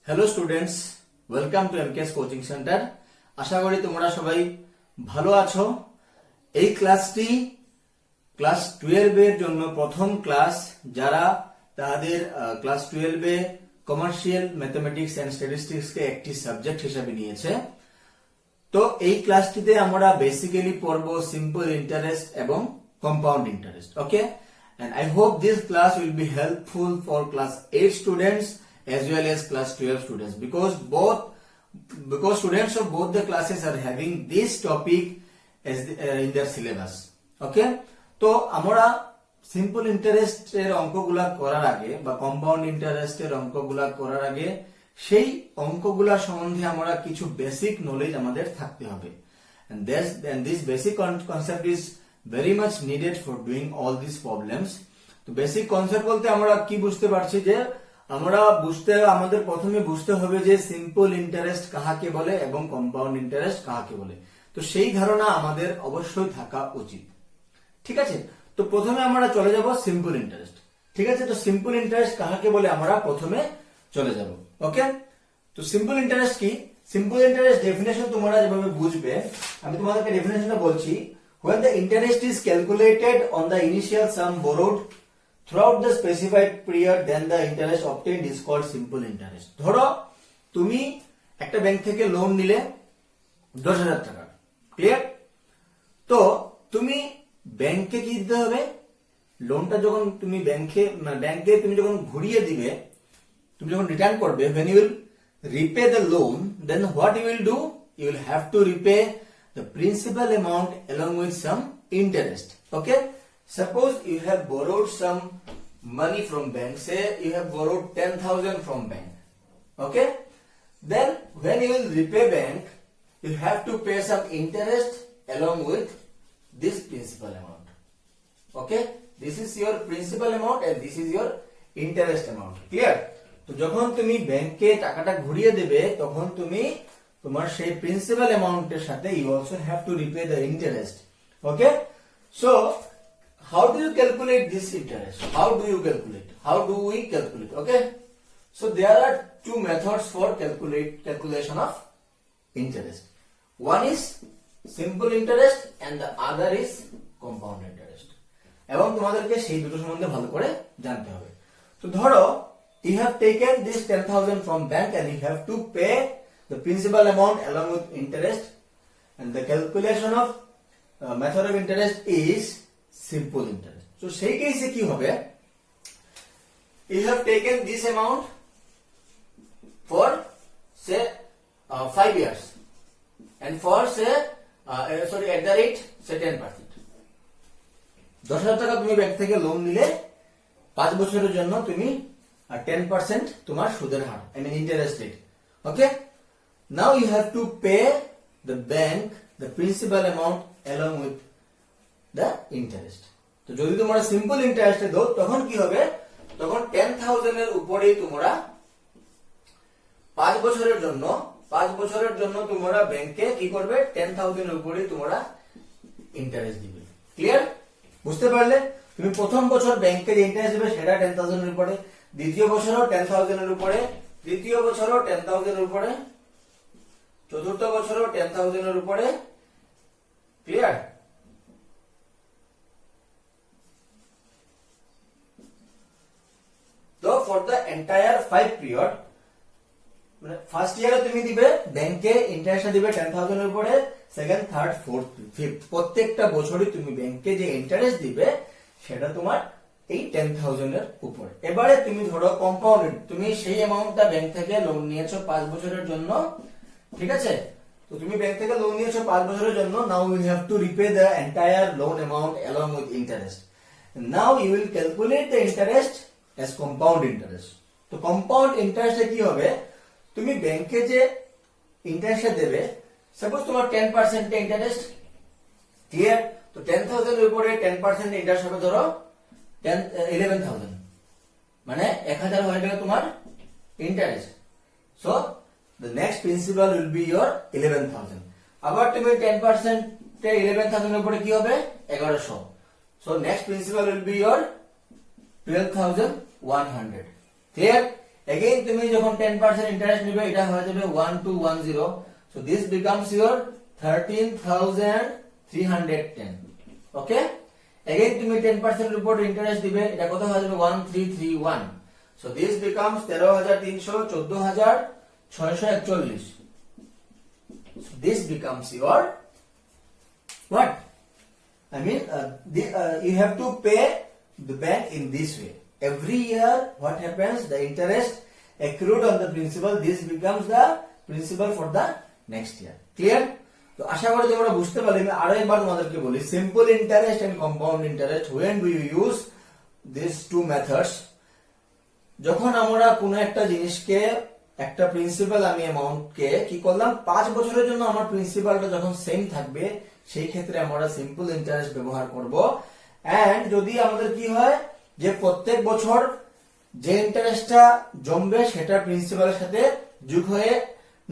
Hello students, welcome to MKS coaching centre. আশা করি তোমরা সবাই ভালো আছো। এই ক্লাসটি ক্লাস 12 এর জন্য প্রথম ক্লাস, যারা তাদের ক্লাস 12 এ কমার্শিয়াল ম্যাথমেটিক্স এন্ড স্ট্যাটিস্টিক্স কে একটি সাবজেক্ট হিসেবে নিয়েছে। তো এই ক্লাসটিতে আমরা বেসিক্যালি পড়ব সিম্পল ইন্টারেস্ট এবং compound interest. Okay, and I hope this class will be helpful for class 8 students as well as class 12 students, because students of both the classes are having this topic as in their syllabus. Okay, তো আমরা simple interest এর অঙ্কগুলা করার আগে বা compound interest এর অঙ্কগুলা করার আগে সেই অঙ্কগুলা সম্বন্ধে আমরা কিছু বেসিক নলেজ আমাদের থাকতে হবে, and this basic concept is very much needed for doing all these problems. তো বেসিক কনসেপ্ট বলতে আমরা কি বুঝতে পারছি, যে আমাদের প্রথমে বুঝতে হবে যে সিম্পল ইন্টারেস্ট কাহাকে বলে এবং কম্পাউন্ড ইন্টারেস্ট কাহাকে বলে। তো সেই ধারণা আমাদের অবশ্যই থাকা উচিত। ঠিক আছে, তো প্রথমে আমরা চলে যাব সিম্পল ইন্টারেস্ট। ঠিক আছে, তো সিম্পল ইন্টারেস্ট কাহাকে বলে আমরা প্রথমে চলে যাব। ওকে, তো সিম্পল ইন্টারেস্ট কি? সিম্পল ইন্টারেস্ট ডেফিনেশন তোমরা যেভাবে বুঝবে, আমি তোমাদেরকে ডেফিনেশনটা বলছি। When the interest is calculated on the initial sum borrowed throughout the specified period, then the interest obtained is called simple interest. ধরো তুমি একটা ব্যাংক থেকে লোন নিলে 10,000 টাকা, ক্লিয়ার? তো তুমি ব্যাংকে কি দিতে হবে? লোনটা যখন তুমি ব্যাংকে তুমি যখন ঘুরিয়ে দিবে, তুমি যখন রিটার্ন করবে, when you will repay the loan, then what you will do? You will have to repay the principal amount along with some interest. Okay, suppose you have borrowed some money from bank, say you have borrowed 10,000 from bank. Okay, then when you will repay bank, you have to pay some interest along with this principal amount. Okay, this is your principal amount and this is your interest amount. Clear? তো যখন তুমি ব্যাংকে টাকাটা ঘুরিয়ে দেবে, তখন তুমি তোমার সেই প্রিন্সিপাল অ্যামাউন্টের সাথে you also have to repay the interest. Okay, so how do you calculate this interest? How do we calculate? Okay, so there are two methods for calculation of interest. One is simple interest and the other is compound interest. এবং তোমাদেরকে সেই দুটো সম্বন্ধে ভালো করে জানতে হবে। তো ধরো you have taken this 10,000 from bank and you have to pay the principal amount along with interest, and the calculation of method of interest is simple interest. So সেই কেসে কি হবে? You have taken this amount for say 5 years and for say at the rate say 10%. 10,000 টাকা তুমি bank থেকে loan নিলে 5 বছরের জন্য তুমি 10% তোমার সুদের হার, I mean interest rate. Okay, now you have to pay the bank the principal amount along with the interest. তো যদি তোমরা সিম্পল ইন্টারেস্টে দাও, তখন কি হবে? তখন 10,000 এর উপরেই তোমরা 5 বছরের জন্য তোমরা ব্যাংকে কি করবে? 10,000 এর উপরেই তোমরা ইন্টারেস্ট দিবে। ক্লিয়ার? বুঝতে পারলে? তুমি প্রথম বছর ব্যাংকে যে ইন্টারেস্ট দিবে সেটা 10,000 এর উপরে, দ্বিতীয় বছরও 10,000 এর উপরে, তৃতীয় বছরও 10,000 এর উপরে, চতুর্থ বছরও 10,000 এর উপরে। ক্লিয়ার? তো ফর দ্য এন্টায়ার 5 পিরিয়ড, মানে ফার্স্ট ইয়ারে তুমি দিবে ব্যাংকে ইন্টারেস্ট দিবে 10,000 এর উপরে, সেকেন্ড, থার্ড, ফোর্থ, ফিফথ, প্রত্যেকটা বছরই তুমি ব্যাংকে যে ইন্টারেস্ট দিবে সেটা তোমার এই 10,000 এর উপরে। এবারে তুমি ধরো কম্পাউন্ড, তুমি সেই অ্যামাউন্টটা ব্যাংক থেকে লোন নিয়েছো 5 বছরের জন্য। ঠিক আছে, তো তুমি ব্যাংক থেকে লোন নিয়েছো 5 বছরের জন্য। Now you have to repay the entire loan amount along with interest. Now you will calculate the interest as compound interest. তো কম্পাউন্ড ইন্টারেস্টে কি হবে? তুমি ব্যাংকে যে ইন্টারেস্ট দেবে, সাপোজ তোমার 10% ইন্টারেস্ট। ক্লিয়ার? তো 10,000 এর উপরে 10% ইন্টারেস্ট হবে ধরো 11,000, মানে 1,000 হয়ে গেল তোমার interest. So the next principal will be your 11,000. আবার তুমি 10% 11,000 এর উপরে কি হবে? 1100. So next principal will be your 12,100. Clear? again তুমি যখন 10% ইন্টারেস্ট নিবে এটা হয়ে যাবে 1210, so this becomes your 13,310. okay, again তুমি 10% এর উপর ইন্টারেস্ট দিবে এটা কত হয়ে যাবে 1331, so this becomes 13,300, 14,641. so this becomes your what? I mean, you have to pay the bank in this way. Every year, what happens? The interest accrued on the principal, this becomes the principal for the next year. Clear? তো আশা করি তোমরা বুঝতে পারলে। আমি আরো একবার তোমাদেরকে বলি, simple interest and compound interest, when do you use these two methods? যখন আমরা কোনো একটা জিনিসকে, একটা প্রিন্সিপাল আমি অ্যামাউন্টকে কি করলাম 5 বছরের জন্য আমার প্রিন্সিপালটা যখন সেম থাকবে, সেই ক্ষেত্রে আমরা সিম্পল ইন্টারেস্ট ব্যবহার করব। এন্ড যদি আমাদের কি হয় যে প্রত্যেক বছর যে ইন্টারেস্টটা জমবে সেটা প্রিন্সিপালের সাথে যোগ হয়ে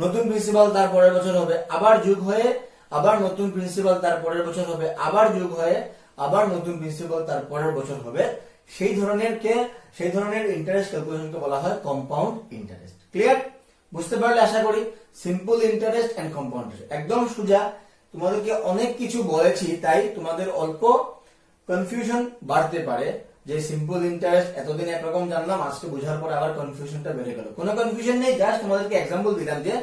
নতুন প্রিন্সিপাল তার পরের বছর হবে, আবার যোগ হয়ে আবার নতুন প্রিন্সিপাল তার পরের বছর হবে, আবার যোগ হয়ে আবার নতুন প্রিন্সিপাল তার পরের বছর হবে, সেই ধরনের ইন্টারেস্ট ক্যালকুলেশনকে বলা হয় কম্পাউন্ড ইন্টারেস্ট। ক্লিয়ার? বুঝতে পারলে আশা করি। Simple interest and compound interest একদম সোজা। তোমাদেরকে অনেক কিছু বলেছি, তাই তোমাদের অল্প কনফিউশন বাড়তে পারে যে সিম্পল ইন্টারেস্ট এতদিন একরকম জানলাম, আজকে বোঝার পর আবার কনফিউশনটা বেড়ে গেল। কোনো কনফিউশন নেই, জাস্ট তোমাদেরকে এক্সাম্পল দিলাম যে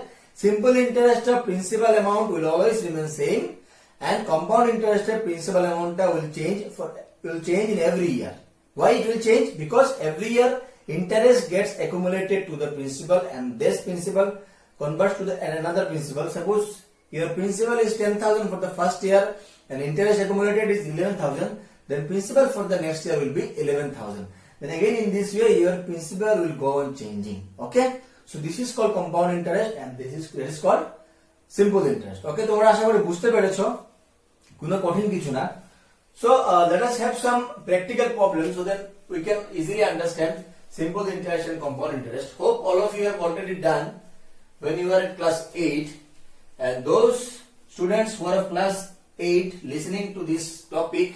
সিম্পল ইন্টারেস্টের principal amount will always remain same and compound ইন্টারেস্টের প্রিন্সিপাল অ্যামাউন্টটা will change in every year. Why it will change? Because every year interest gets accumulated to the principal and this principal converts to another principal. Suppose your principal is 10,000 for the first year and interest accumulated is 11,000, then principal for the next year will be 11,000. Then again in this way your principal will go on changing. Okay? So this is called compound interest and this is called simple interest. Okay? তোমরা আশা করি বুঝতে পেরেছো, কোনো কঠিন কিছু না। So let us have some practical problems so that we can easily understand simple interest and compound interest. Hope all of you have already done when you were at class 8, and those students who are of class 8 listening to this topic,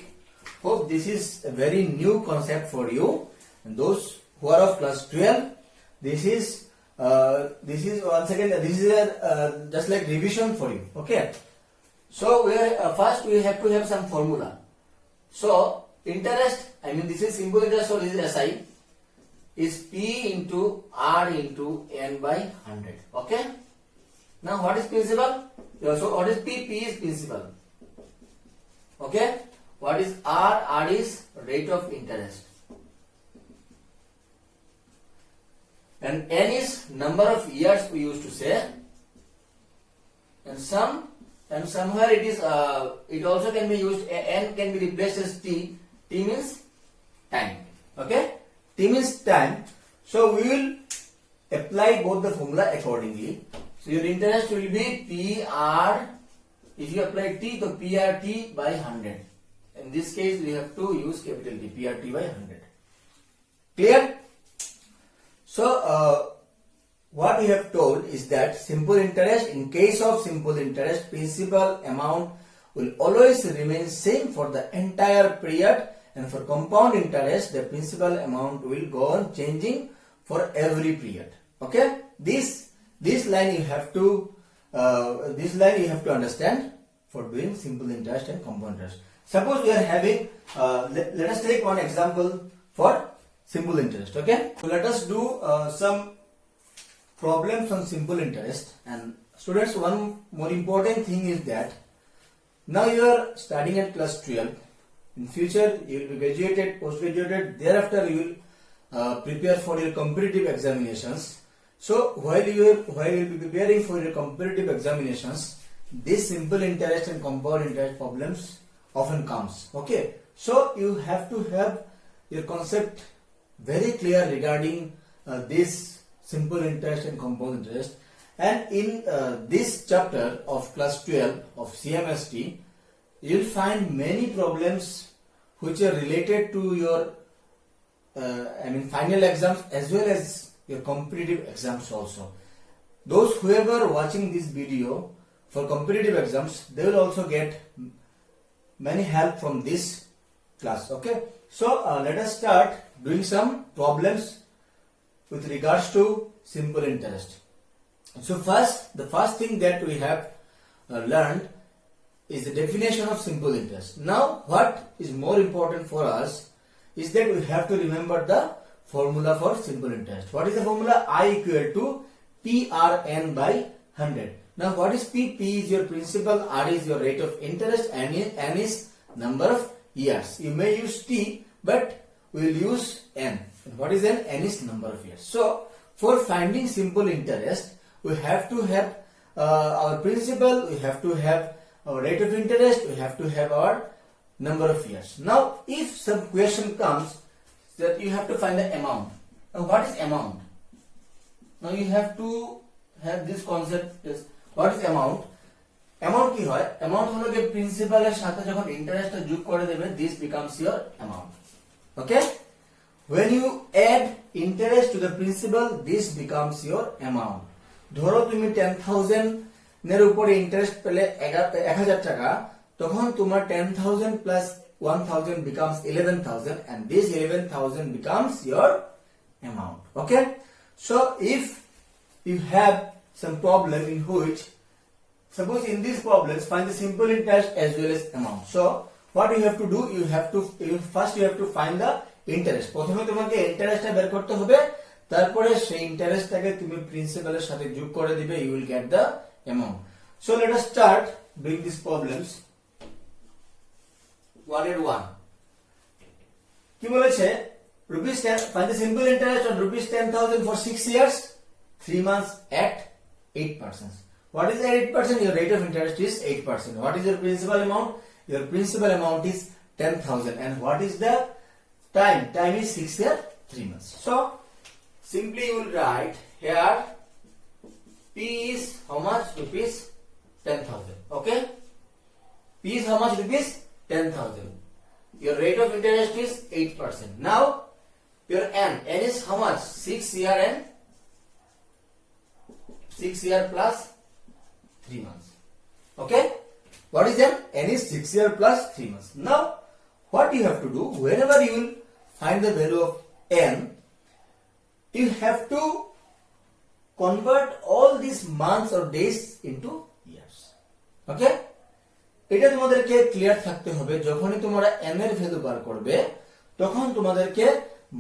hope this is a very new concept for you, and those who are of class 12, this is once again this is just like revision for you. Okay, so first we have to have some formula. So interest, I mean this is simple interest, so this is SI, is P into R into N by 100. Okay. Now what is principal? So what is P? P is principal. Okay. What is R? R is rate of interest. And N is number of years we used to say. And somewhere it is it also can be used, N can be replaced as T. T means time. Okay, T means time. So we will apply both the formula accordingly. So your interest will be PR. If you apply T, so PRT by 100. In this case we have to use capital T, PRT by 100. Clear? So what we have told is that simple interest, in case of simple interest, principal amount will always remain same for the entire period, and for compound interest the principal amount will go on changing for every period. Okay, this line you have to understand for doing simple interest and compound interest. Suppose we are having let us take one example for simple interest. Okay, so let us do some problems on simple interest. And students, one more important thing is that now you are studying at class 12. In future you will be graduated, post-graduated, thereafter you will prepare for your competitive examinations. So while you will be preparing for your competitive examinations, this simple interest and compound interest problems often comes. Okay, so you have to have your concept very clear regarding this simple interest and compound interest. And in this chapter of class 12 of CMST, you will find many problems which are related to your final exams as well as your competitive exams also. Those whoever watching this video for competitive exams, they will also get many help from this class. Okay, so let us start doing some problems with regards to simple interest. So the first thing that we have learned is the definition of simple interest. Now what is more important for us is that we have to remember the formula for simple interest. What is the formula? I equal to PRN by 100. Now what is P? P is your principal, R is your rate of interest, and N is number of years. You may use T, but we will use N. And what is N? N is number of years. So for finding simple interest, we have to have our principal, we have to have our rate of interest, we have to have our number of years. Now if some question comes that you have to find the amount. Now what is amount? Now you have to have this concept is what is amount? Amount কি হয়? Amount হলো যে প্রিন্সিপালের সাথে যখন ইন্টারেস্টটা যোগ করে দেবে, this becomes your amount. Okay? When you add interest to the principal, this becomes your amount. ধরো তুমি 10,000 এর উপরে ইন্টারেস্ট পেলে 1000 টাকা, তখন তোমার 10,000 plus 1,000 becomes 11,000, and this 11,000 becomes your amount. Okay? So if you have some problem in which, suppose in these problems find the simple interest as well as amount. So what you have to do, first you have to find the interest. প্রথমে তোমাকে ইন্টারেস্টটা বের করতে হবে, তারপরে সেই ইন্টারেস্টটাকে তুমি প্রিন্সিপালের সাথে যোগ করে দিবে, you will get the amount. So let us start doing these problems. 1.1 কি বলেছে? rupees 10, find the simple interest on rupees 10,000 for 6 years, 3 months at 8%. What is the 8%? Your rate of interest is 8%. What is your principal amount? Your principal amount is 10,000. And what is the time? Time is 6 years, 3 months. So simply you will write here P is how much? Rupees 10,000. Okay? P is how much? Rupees 10,000. Your rate of interest is 8%. Now your N is how much? 6 year and 6 year plus 3 months. Okay? What is N? N is 6 year plus 3 months. Now what you have to do, whenever you will find the value of N, you have to convert all these months or days into years. Okay? এটা তোমাদেরকে clear থাকতে হবে, যখনই তোমরা n এর value বার করবে তখন তোমাদেরকে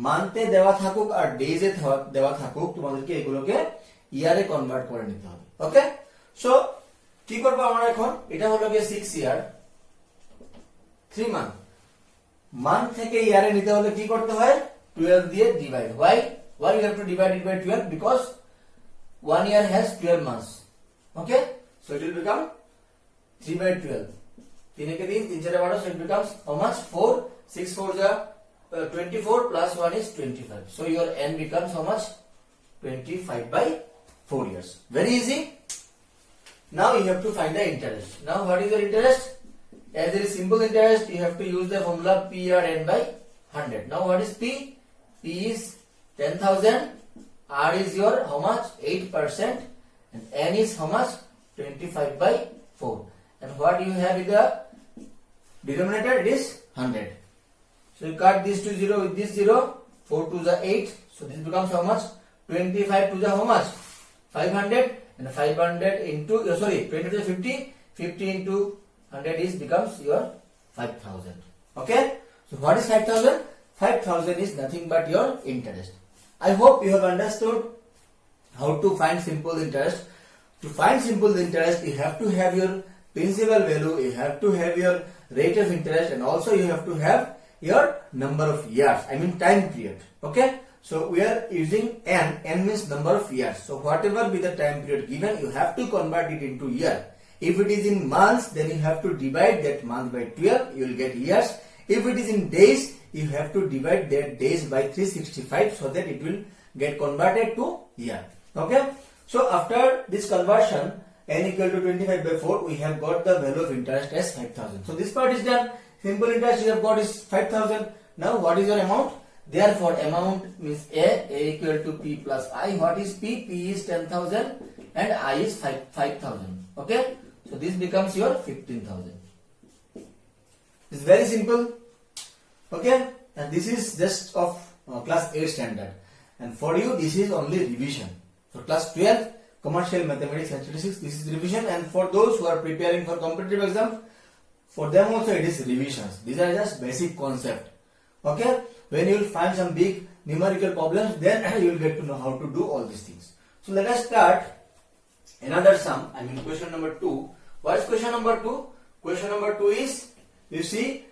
মান্থে দেওয়া থাকুক আর ডেজে দেওয়া থাকুক, তোমাদেরকে এগুলোকে ইয়ারে কনভার্ট করে নিতে হবে। ওকে? সো কি করব আমরা এখন? এটা হলো গিয়ে 6 ইয়ার 3 মান্থ। মান্থ থেকে ইয়ারে নিতে হলে কি করতে হয়? 12 দিয়ে divide. Why you have to divide it by 12? Because 1 year has 12 months. Okay? So it will become 3 by 12. 3 ke 3, 3 4 12, so it becomes how much? 4, 6 4 ja 24 plus 1 is 25. So your N becomes how much? 25 by 4 years. Very easy. Now you have to find the interest. Now what is your interest? As there is simple interest, you have to use the formula PRN by 100. Now what is P? P is 10,000. R is your how much? 8%. And N is how much? 25 by 4. And what you have in the denominator? It is 100. So you cut this to 0 with this 0. 4 to the 8. So this becomes how much? 25 to the how much? 500. And 500 into 20 to 50. 50 into 100 is becomes your 5,000. Okay? So what is 5,000? 5,000 is nothing but your interest. I hope you have understood how to find simple interest. To find simple interest, you have to have your principal value, you have to have your rate of interest, and also you have to have your number of years, I mean time period. Okay? So we are using N. N means number of years. So whatever be the time period given, you have to convert it into year. If it is in months, then you have to divide that month by 12, you will get years. If it is in days, you have to divide that days by 365 so that it will get converted to year. Okay? So after this conversion, N equal to 25 by 4, we have got the value of interest as 5,000. So this part is done. Simple interest you have got is 5,000. Now what is your amount? Therefore amount means A equal to P plus I. What is P? P is 10,000 and I is 5,000. Okay? So this becomes your 15,000. It's very simple. Okay? And this is just of class 8 standard. and for you this is only revision. For class 12 commercial mathematics and statistics, this is revision, and for those who are preparing for competitive exams, for them also it is revisions. These are just basic concept. Okay, when you will find some big numerical problems, then you will get to know how to do all these things. So let us start another sum. I mean question number 2. What is question number 2? Question number 2 is, you see,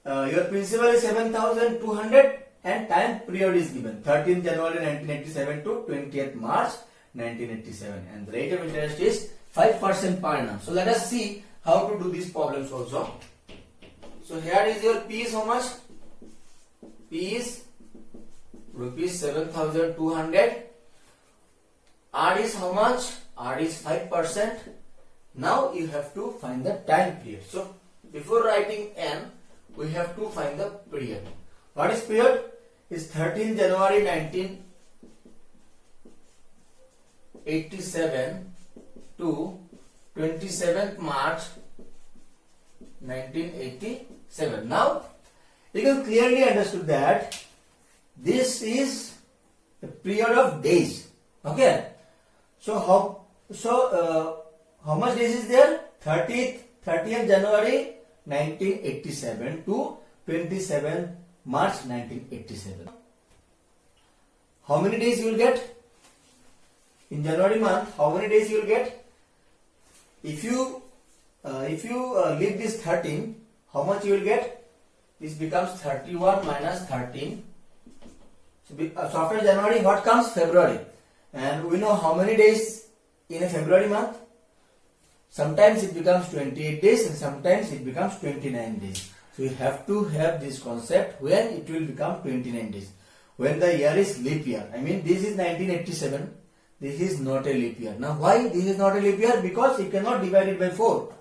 your principal is 7,200 and time period is given 13th January 1987 to 20th March 1987, and the rate of interest is 5% per annum. So let us see how to do these problems also. So here is your P is how much? P is rupees 7,200. R is how much? R is 5%. Now you have to find the time period. So before writing N, we have to find the period. What is period? Is 13 January 1987 to 27th March 1987. Now you can clearly understood that this is the period of days. Okay. So how much days is there? 30th January 1987 to 27th March 1987. How many days you will get? In January month, how many days you will get? If you leave this 13, how much you will get? This becomes 31 minus 13. So after January, what comes? February. And we know how many days in a February month? Sometimes it becomes 28 days and sometimes it becomes 29 days. So you have to have this concept when it will become 29 days. When the year is leap year. I mean this is 1987. This is not a leap year. Now why this is not a leap year? Because you cannot divide it by 4.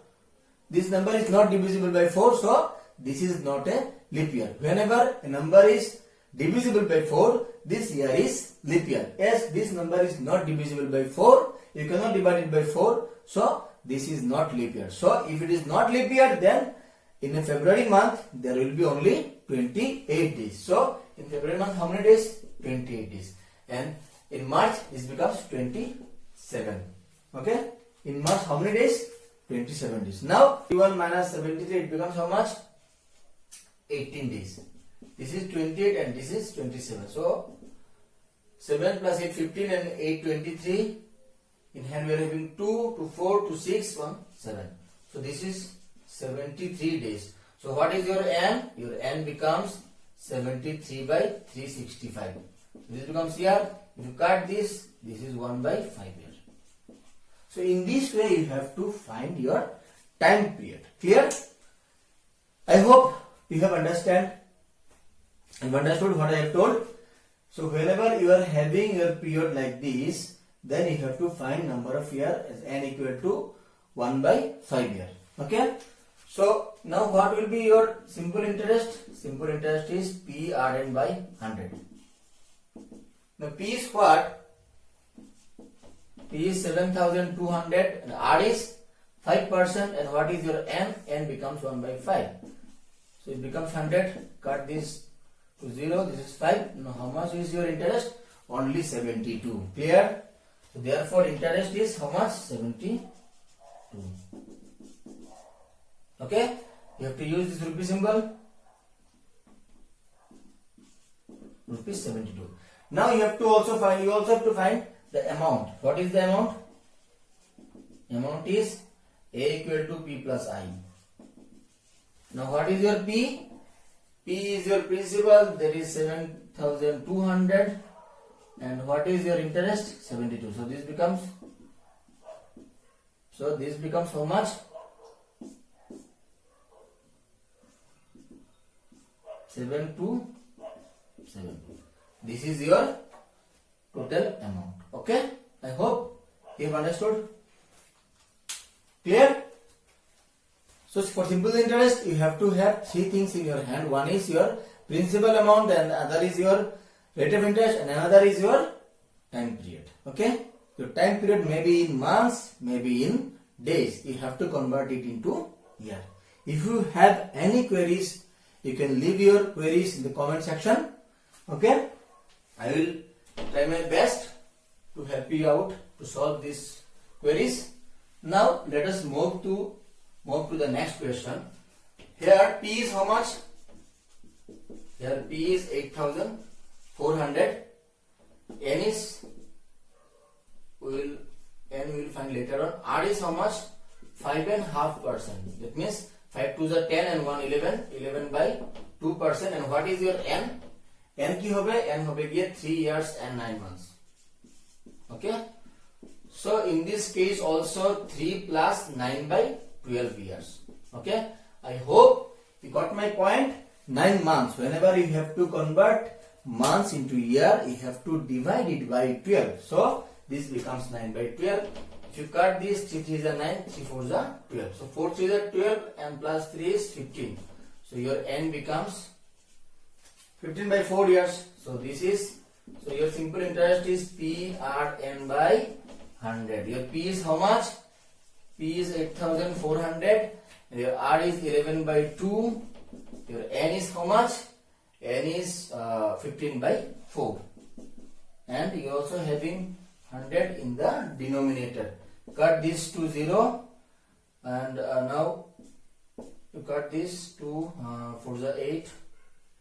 This number is not divisible by 4. So this is not a leap year. Whenever a number is divisible by 4, this year is leap year. As this number is not divisible by 4, you cannot divide it by 4. So this is not leap year. So if it is not leap year, then in a February month there will be only 28 days. So in February month how many days? 28 days. And in March this becomes 27. Okay. In March how many days? 27 days. Now 31 minus 73, it becomes how much? 18 days. This is 28 and this is 27. So 7 plus 8 15 and 8 23. In hand we are having 2 to 4 to 6 1 7. So this is 73 days. So what is your N? Your N becomes 73 by 365. This becomes here. If you cut this, this is 1 by 5 here. So in this way you have to find your time period. Clear? I hope you have understood what I have told. So whenever you are having your period like this, then you have to find number of year as N equal to 1 by 5 here. Okay. So now what will be your simple interest? Simple interest is P Rn by 100. Now P is what? P is 7,200 and R is 5%, and what is your N? N becomes 1 by 5. So it becomes 100. Cut this to 0. This is 5. Now how much is your interest? Only 72. Clear? So therefore interest is how much? 72. Okay? You have to use this rupee symbol. Rupees 72. Now you have to also find the amount. What is the amount? Amount is A equal to P plus I. Now what is your P? P is your principal, that is 7,200, and what is your interest? 72. So this becomes how much? 7,272. This is your total amount. Okay? I hope you have understood. Clear? So for simple interest, you have to have three things in your hand. One is your principal amount, and other is your rate of interest, and another is your time period. Okay? Your time period may be in months, maybe in days. You have to convert it into year. If you have any queries, you can leave your queries in the comment section. Okay? I will try my best to help you out to solve these queries. Now let us move to the next question. Here P is how much? Here P is 8,400. N is we will find later on. R is how much? 5.5%. That means 5 to the 10 and 1 11. 11 by 2%. And what is your N? N ki hobe? N hobe giye 3 years and 9 months. Okay. So in this case also 3 plus 9 by 12 years. Okay. I hope you got my point. 9 months. Whenever you have to convert months into year, you have to divide it by 12. So this becomes 9 by 12. If you cut this, 3 3 is 9, 3 4 is 12. So 4 3 is 12 and plus 3 is 15. So your N becomes 15 by 4 years. So this is, so your simple interest is PRN by 100. Your P is how much? P is 8,400. Your R is 11 by 2. Your N is how much? N is 15 by 4. And you also having 100 in the denominator. Cut this to 0. And now you cut this to 4 is 8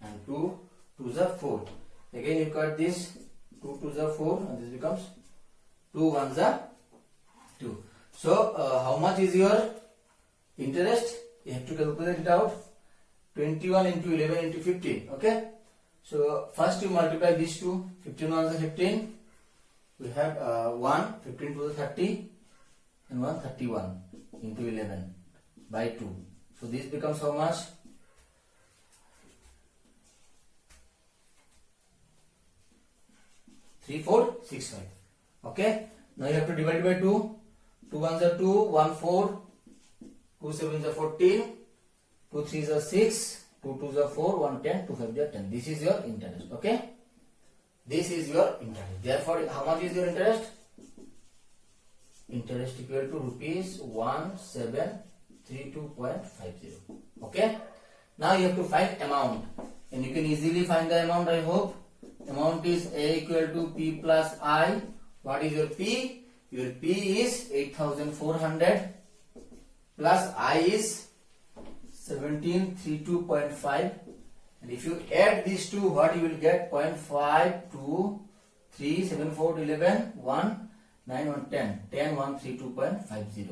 and 2 2 is 4. Again you cut this 2 2 is 4 and this becomes 2 1 is 2. So how much is your interest? You have to calculate it out. 21 into 11 into 15. Okay. So first you multiply these two. 15 1 is 15. We have 1 15 to the 30 and 1 31 into 11 by 2. So this becomes how much? 3465. Okay. Now you have to divide by 2. 2 1s are 2, 1 4, 2 7s are 14, 2 3s are 6, 2 2s are 4, 1 10, 2 5s are 10. This is your interest. Okay. This is your interest. Therefore, how much is your interest? Interest equal to rupees 1732.50. Okay. Now you have to find amount, and you can easily find the amount. I hope amount is A equal to P plus I. What is your P? Your P is 8,400 plus I is 1732.5. And if you add these two, what you will get? 0.5, 2, 3, 7, 4, 11, 1, 9, 1, 10. 10, 1, 3, 2.50.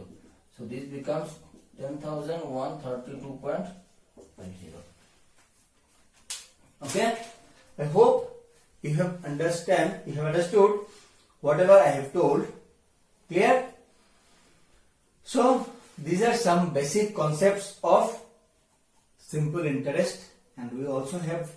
So this becomes 10,132.50. Okay. I hope you have understood whatever I have told. Clear? So these are some basic concepts of simple interest, and we also have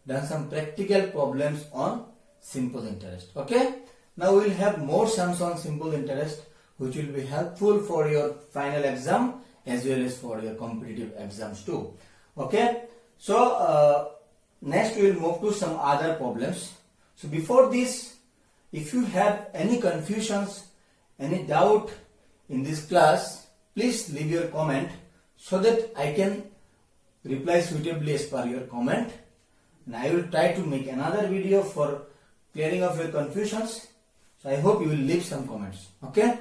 done some practical problems on simple interest. Okay. Now we will have more sums on simple interest, which will be helpful for your final exam as well as for your competitive exams too. Okay. So next we will move to some other problems. So before this, if you have any confusions, any doubt in this class, please leave your comment so that I can reply suitably as per your comment, and I will try to make another video for clearing of your confusions. So I hope you will leave some comments. Okay.